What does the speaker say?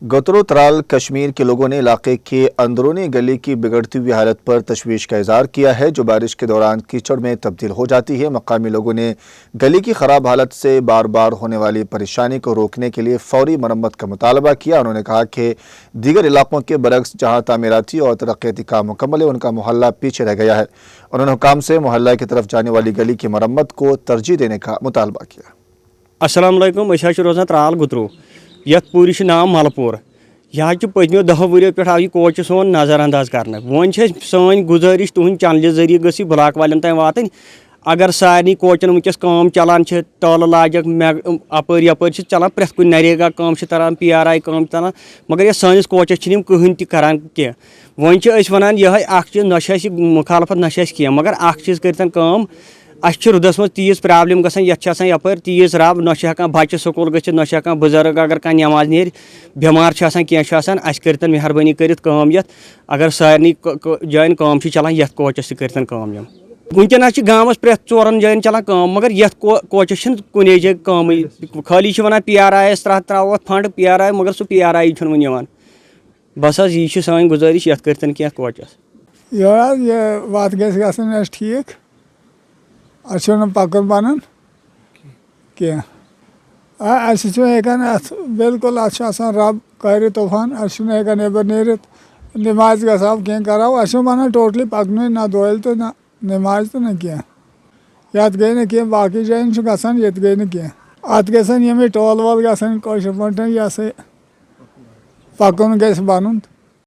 गौतरो त्राल कश्मीर के लोगों ने इलाके के अंदरूनी गली की बिगड़ती हुई हालत पर तशवीश का इजहार किया है, जो बारिश के दौरान कीचड़ में तब्दील हो जाती है। मकामी लोगों ने गली की खराब हालत से बार बार होने वाली परेशानी को रोकने के लिए फौरी मरम्मत का मुतालबा किया। उन्होंने कहा कि दीगर इलाकों के बरक्स जहाँ तामीराती और तरक्याती काम मुकम्मल है, उनका मोहल्ला पीछे रह गया है। उन्होंने हुकाम से मोहल्ला की तरफ जाने वाली गली की मरम्मत को तरजीह देने का मुतालबा किया। अस्सलाम वालेकुम, रोजान त्राल गुतरू यथ पूरी नाम मलपुर। यह पत्मो 10 वरियों पे आव कोच सोन नज़रअंदाज कर वन सन गुजारिश तुहद चैनल जरिए गई ब्लॉक वाले तक वातन। अगर सारे कोचन वनकस काम चलान तल लाजक अपर यपर चलान प्रेथ कुछ नरेगा काम तरह PRI काम तरह, मगर ये सानिस कोचस कहन तरान कह। वन वन यह चीज़ ना मुखालफत ना कह, मगर चीज़ कर काम अस रुदस मज तीज प्रॉब्लम गसान यपर तीज रब ना बच्चे स्कूल गि ना बुजुर्ग अगर कह नमाज नेर बेमार कह कर मेहरबानी कर अगर सारे जान काम चलान ये कोचस कर वनकस गाँव प्रेथ 4 जान चलान काम, मगर ये कोचस कुने जाए काम खाली one PRI throw fund PRI, मगर सह PRI वन बस यह सान गुजारिश ये कर कह कोचस ये वत ग ठीक पकन बन कह बिल्कुल रब कर तूफान हेकान नबर नेरित नमाज गो कह करो वन टोटली पकन ना दोल तो ना नमाज तो ना कह ये गई ना कह बाकी जान गसान ये गई ना कह अत गसन टोल वोल गसन पकन गस बन।